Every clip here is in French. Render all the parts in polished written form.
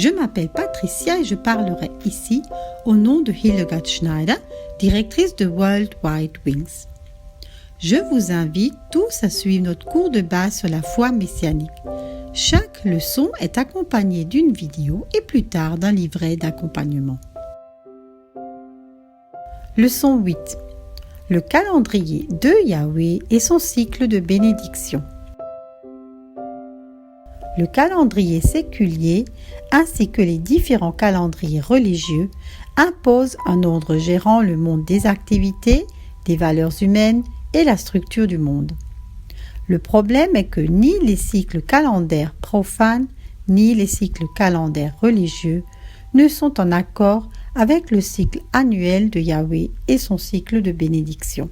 Je m'appelle Patricia et je parlerai ici au nom de Hildegard Schneider, directrice de World Wide Wings. Je vous invite tous à suivre notre cours de base sur la foi messianique. Chaque leçon est accompagnée d'une vidéo et plus tard d'un livret d'accompagnement. Leçon 8. Le calendrier de Yahweh et son cycle de bénédiction. Le calendrier séculier ainsi que les différents calendriers religieux imposent un ordre gérant le monde des activités, des valeurs humaines et la structure du monde. Le problème est que ni les cycles calendaires profanes ni les cycles calendaires religieux ne sont en accord avec le cycle annuel de Yahweh et son cycle de bénédiction.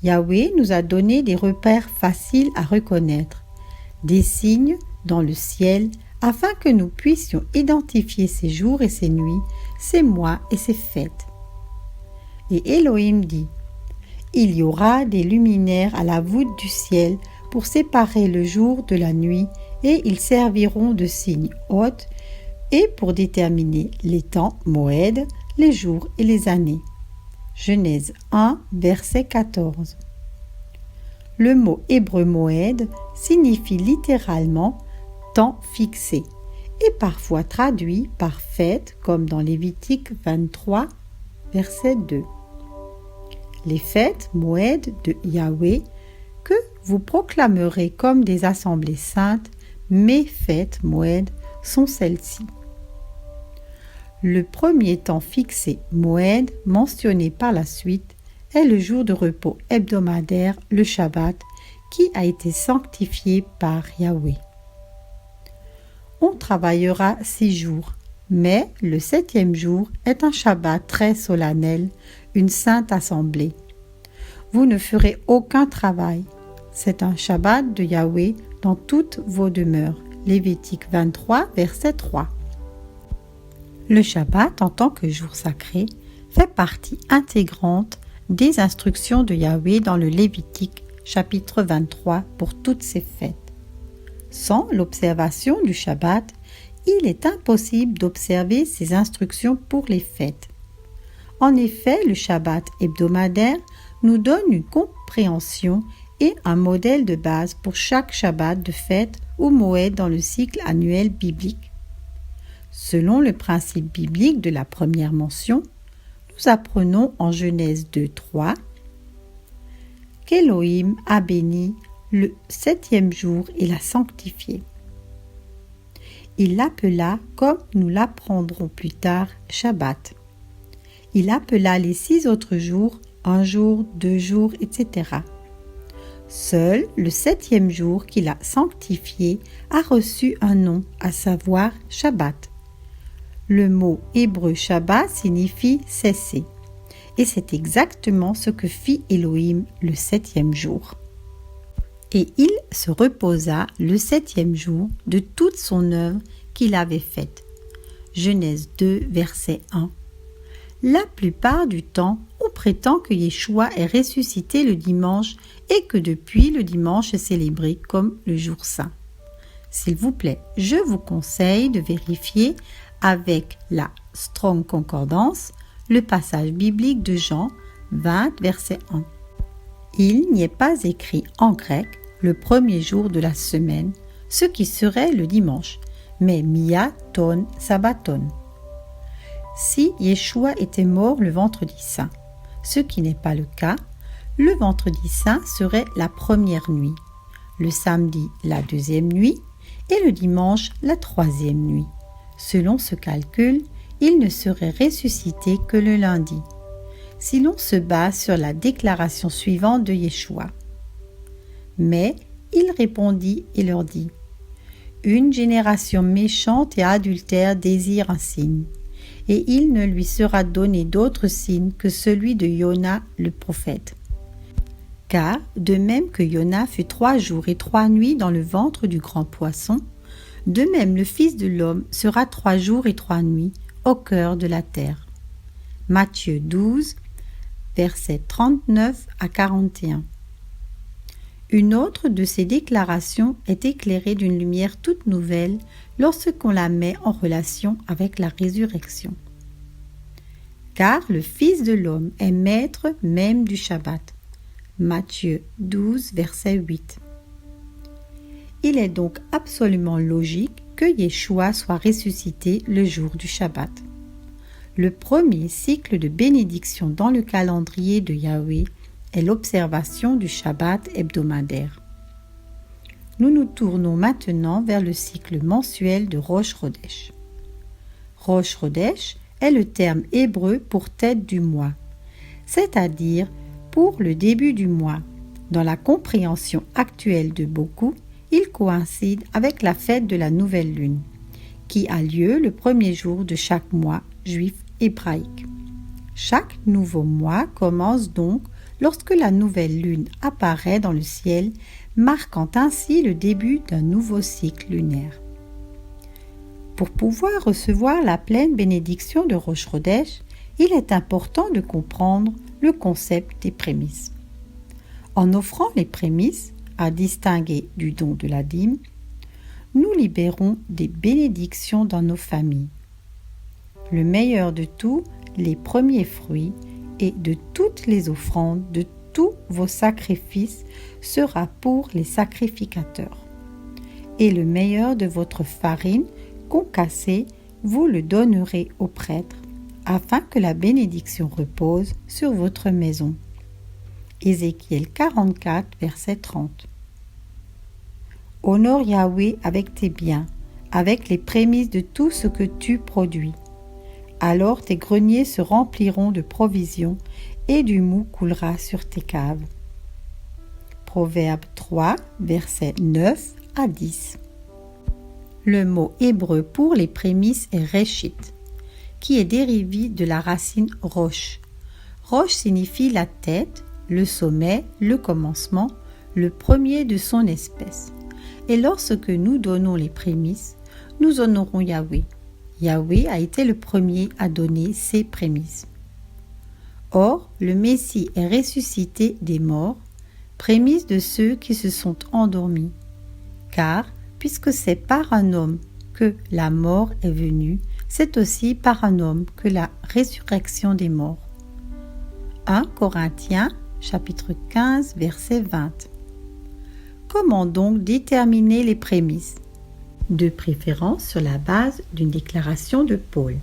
Yahweh nous a donné des repères faciles à reconnaître, des signes dans le ciel afin que nous puissions identifier ces jours et ces nuits, ces mois et ces fêtes. Et Elohim dit: il y aura des luminaires à la voûte du ciel pour séparer le jour de la nuit, et ils serviront de signes hôtes et pour déterminer les temps, Moed, les jours et les années. Genèse 1, verset 14. Le mot hébreu Moed signifie littéralement temps fixé et parfois traduit par fête comme dans Lévitique 23, verset 2. Les fêtes Moed de Yahweh que vous proclamerez comme des assemblées saintes, mes fêtes Moed sont celles-ci. Le premier temps fixé, Moed, mentionné par la suite, est le jour de repos hebdomadaire, le Shabbat, qui a été sanctifié par Yahweh. On travaillera 6 jours, mais le 7e jour est un Shabbat très solennel, une sainte assemblée. Vous ne ferez aucun travail. C'est un Shabbat de Yahweh dans toutes vos demeures. Lévitique 23, verset 3. Le Shabbat, en tant que jour sacré, fait partie intégrante des instructions de Yahweh dans le Lévitique, chapitre 23, pour toutes ces fêtes. Sans l'observation du Shabbat, il est impossible d'observer ces instructions pour les fêtes. En effet, le Shabbat hebdomadaire nous donne une compréhension et un modèle de base pour chaque Shabbat de fête ou Moed dans le cycle annuel biblique. Selon le principe biblique de la première mention, nous apprenons en Genèse 2:3 qu'Élohim a béni le 7e jour et l'a sanctifié. Il l'appela, comme nous l'apprendrons plus tard, Shabbat. Il appela les 6 autres jours, 1 jour, 2 jours, etc. Seul le 7e jour qu'il a sanctifié a reçu un nom, à savoir Shabbat. Le mot hébreu Shabbat signifie cesser, et c'est exactement ce que fit Elohim le 7e jour. Et il se reposa le 7e jour de toute son œuvre qu'il avait faite. Genèse 2, verset 1. La plupart du temps, on prétend que Yeshua est ressuscité le dimanche et que depuis le dimanche est célébré comme le jour saint. S'il vous plaît, je vous conseille de vérifier avec la Strong Concordance le passage biblique de Jean 20, verset 1. Il n'y est pas écrit en grec le premier jour de la semaine, ce qui serait le dimanche, mais Mia ton Sabbaton. Si Yeshua était mort le vendredi saint, ce qui n'est pas le cas, le vendredi saint serait la première nuit, le samedi la 2e nuit et le dimanche la 3e nuit. Selon ce calcul, il ne serait ressuscité que le lundi, si l'on se base sur la déclaration suivante de Yeshua. Mais il répondit et leur dit: une génération méchante et adultère désire un signe, et il ne lui sera donné d'autre signe que celui de Yona le prophète. Car, de même que Yona fut 3 jours et 3 nuits dans le ventre du grand poisson, de même le Fils de l'homme sera 3 jours et 3 nuits au cœur de la terre. Matthieu 12, versets 39 à 41. Une autre de ces déclarations est éclairée d'une lumière toute nouvelle, lorsqu'on la met en relation avec la résurrection. Car le Fils de l'homme est maître même du Shabbat. Matthieu 12, verset 8. Il est donc absolument logique que Yeshua soit ressuscité le jour du Shabbat. Le premier cycle de bénédiction dans le calendrier de Yahweh est l'observation du Shabbat hebdomadaire. Nous nous tournons maintenant vers le cycle mensuel de Rosh Chodesh. Rosh Chodesh est le terme hébreu pour tête du mois, c'est-à-dire pour le début du mois. Dans la compréhension actuelle de beaucoup, il coïncide avec la fête de la nouvelle lune, qui a lieu le premier jour de chaque mois juif hébraïque. Chaque nouveau mois commence donc lorsque la nouvelle lune apparaît dans le ciel, marquant ainsi le début d'un nouveau cycle lunaire. Pour pouvoir recevoir la pleine bénédiction de Rosh Chodesh, il est important de comprendre le concept des prémices. En offrant les prémices, à distinguer du don de la dîme, nous libérons des bénédictions dans nos familles. Le meilleur de tout, les premiers fruits et de toutes les offrandes, de tous vos sacrifices sera pour les sacrificateurs. Et le meilleur de votre farine concassée, vous le donnerez au prêtre, afin que la bénédiction repose sur votre maison. Ézéchiel 44, verset 30. Honore Yahweh avec tes biens, avec les prémices de tout ce que tu produis. Alors tes greniers se rempliront de provisions et du mou coulera sur tes caves. Proverbe 3, versets 9 à 10. Le mot hébreu pour les prémices est réchit, qui est dérivé de la racine roche. Roche signifie la tête, le sommet, le commencement, le premier de son espèce. Et lorsque nous donnons les prémices, nous honorons Yahweh. Yahweh a été le premier à donner ses prémices. Or, le Messie est ressuscité des morts, prémisse de ceux qui se sont endormis. Car, puisque c'est par un homme que la mort est venue, c'est aussi par un homme que la résurrection des morts. 1 Corinthiens, chapitre 15, verset 20. Comment donc déterminer les prémices? De préférence sur la base d'une déclaration de Paul.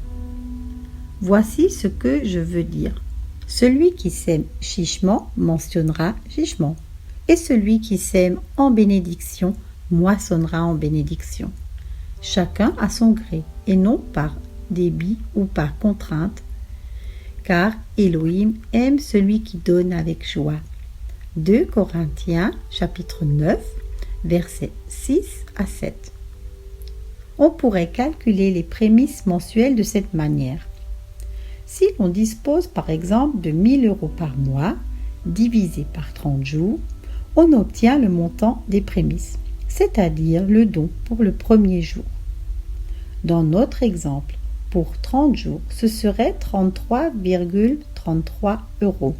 Voici ce que je veux dire. Celui qui sème chichement mentionnera chichement, et celui qui sème en bénédiction moissonnera en bénédiction. Chacun à son gré, et non par débit ou par contrainte, car Elohim aime celui qui donne avec joie. 2 Corinthiens, chapitre 9, versets 6 à 7. On pourrait calculer les prémices mensuelles de cette manière. Si l'on dispose par exemple de 1 000 € par mois, divisé par 30 jours, on obtient le montant des prémices, c'est-à-dire le don pour le premier jour. Dans notre exemple, pour 30 jours, ce serait 33,33 €.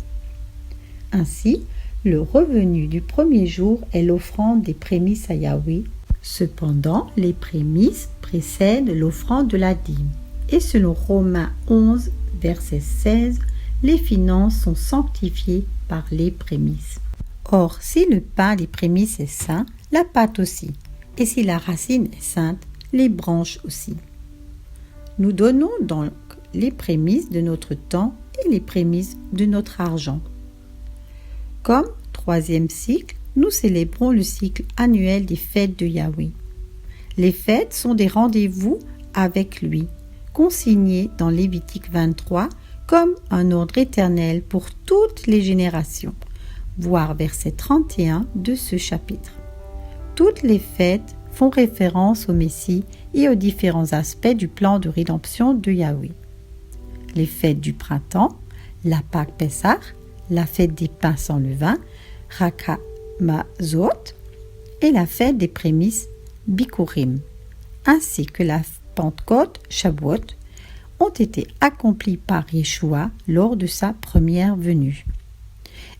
Ainsi, le revenu du premier jour est l'offrande des prémices à Yahweh. Cependant, les prémices précèdent l'offrande de la dîme. Et selon Romains 11, verset 16, les finances sont sanctifiées par les prémices. Or, si le pain des prémices est saint, la pâte aussi. Et si la racine est sainte, les branches aussi. Nous donnons donc les prémices de notre temps et les prémices de notre argent. Comme troisième cycle, nous célébrons le cycle annuel des fêtes de Yahweh. Les fêtes sont des rendez-vous avec lui, consignés dans Lévitique 23 comme un ordre éternel pour toutes les générations, voir verset 31 de ce chapitre. Toutes les fêtes font référence au Messie et aux différents aspects du plan de rédemption de Yahweh. Les fêtes du printemps, la Pâque Pessah, la fête des pains sans levain, Rakamazot, et la fête des prémices, Bikurim, ainsi que la Pentecôte, Shavuot, ont été accomplies par Yeshua lors de sa première venue.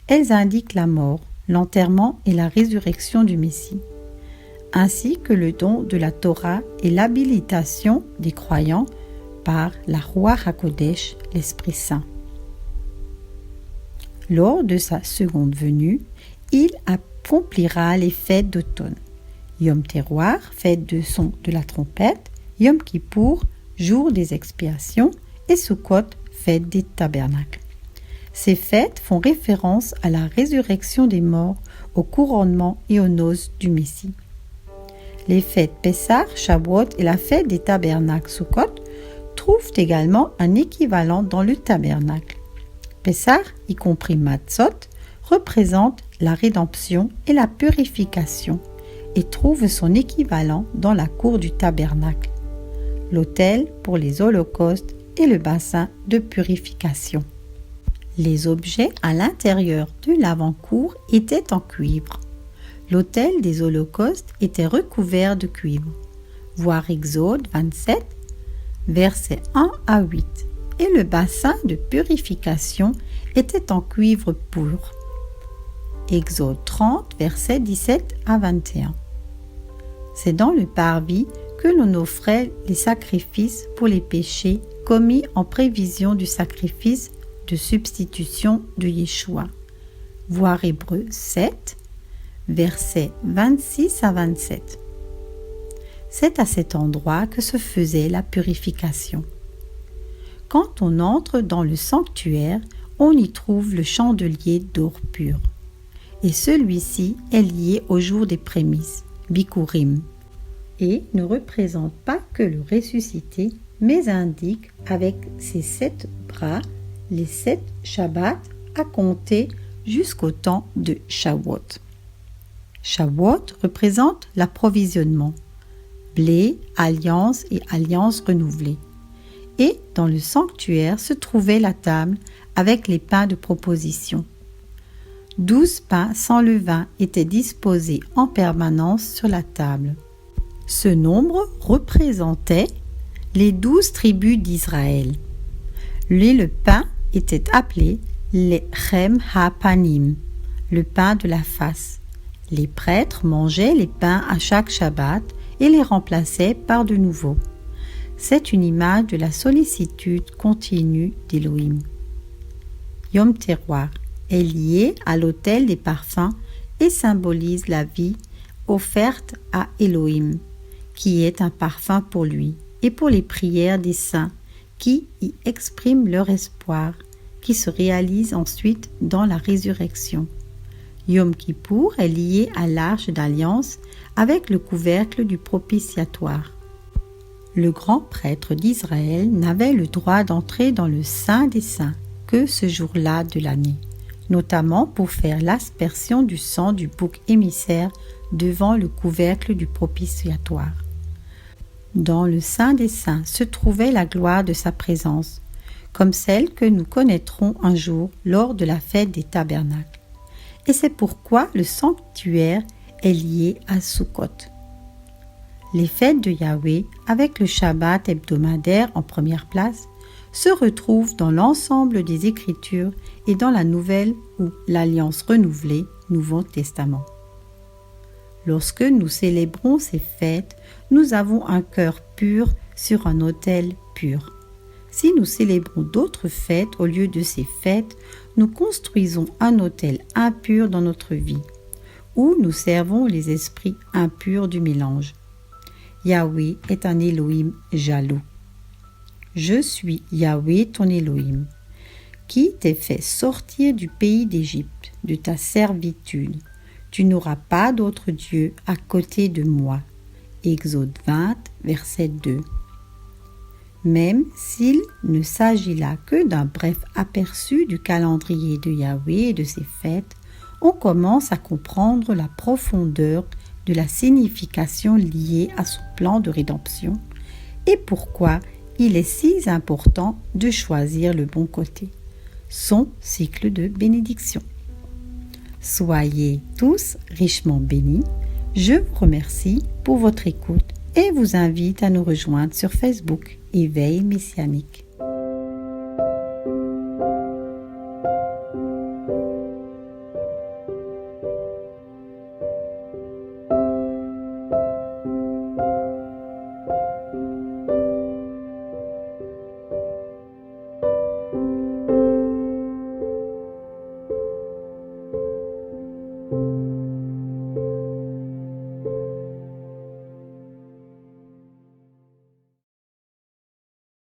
Elles indiquent la mort, l'enterrement et la résurrection du Messie. ainsi que le don de la Torah et l'habilitation des croyants par la Ruach HaKodesh, l'Esprit Saint. Lors de sa seconde venue, il accomplira les fêtes d'automne. Yom Teruah, fête de son de la trompette, Yom Kippour, jour des expiations, et Sukkot, fête des tabernacles. Ces fêtes font référence à la résurrection des morts, au couronnement et aux noces du Messie. Les fêtes Pessah, Shavuot et la fête des tabernacles Sukkot trouvent également un équivalent dans le tabernacle. Pessah, y compris Matzot, représente la rédemption et la purification et trouve son équivalent dans la cour du tabernacle, l'autel pour les holocaustes et le bassin de purification. Les objets à l'intérieur de l'avant-cour étaient en cuivre. L'autel des holocaustes était recouvert de cuivre. Voir Exode 27, versets 1 à 8. Et le bassin de purification était en cuivre pur. Exode 30, versets 17 à 21. C'est dans le parvis que l'on offrait les sacrifices pour les péchés commis en prévision du sacrifice de substitution de Yeshua. Voir Hébreux 7, versets 26 à 27. C'est à cet endroit que se faisait la purification. Quand on entre dans le sanctuaire, on y trouve le chandelier d'or pur. Et celui-ci est lié au jour des prémices, Bikurim, et ne représente pas que le ressuscité, mais indique avec ses 7 bras les 7 Shabbats à compter jusqu'au temps de Shavuot. Shavuot représente l'approvisionnement, blé, alliance et alliance renouvelée. Et dans le sanctuaire se trouvait la table avec les pains de proposition. 12 pains sans levain étaient disposés en permanence sur la table. Ce nombre représentait les 12 tribus d'Israël. Le pain était appelé les Chem HaPanim, le pain de la face. Les prêtres mangeaient les pains à chaque Shabbat et les remplaçaient par de nouveaux. C'est une image de la sollicitude continue d'Élohim. Yom Teruah est lié à l'autel des parfums et symbolise la vie offerte à Élohim, qui est un parfum pour lui, et pour les prières des saints qui y expriment leur espoir, qui se réalise ensuite dans la résurrection. Yom Kippour est lié à l'arche d'alliance avec le couvercle du propitiatoire. Le grand prêtre d'Israël n'avait le droit d'entrer dans le Saint des Saints que ce jour-là de l'année, notamment pour faire l'aspersion du sang du bouc émissaire devant le couvercle du propitiatoire. Dans le Saint des Saints se trouvait la gloire de sa présence, comme celle que nous connaîtrons un jour lors de la fête des tabernacles. Et c'est pourquoi le sanctuaire est lié à Sukkot. Les fêtes de Yahweh, avec le Shabbat hebdomadaire en première place, se retrouvent dans l'ensemble des Écritures et dans la Nouvelle ou l'Alliance renouvelée, Nouveau Testament. Lorsque nous célébrons ces fêtes, nous avons un cœur pur sur un autel pur. Si nous célébrons d'autres fêtes au lieu de ces fêtes, nous construisons un autel impur dans notre vie, où nous servons les esprits impurs du mélange. Yahweh est un Elohim jaloux. Je suis Yahweh ton Elohim, qui t'ai fait sortir du pays d'Égypte, de ta servitude. Tu n'auras pas d'autre Dieu à côté de moi. Exode 20, verset 2. Même s'il ne s'agit là que d'un bref aperçu du calendrier de Yahweh et de ses fêtes, on commence à comprendre la profondeur de la signification liée à son plan de rédemption et pourquoi il est si important de choisir le bon côté, son cycle de bénédiction. Soyez tous richement bénis. Je vous remercie pour votre écoute et vous invite à nous rejoindre sur Facebook Éveil Messianique.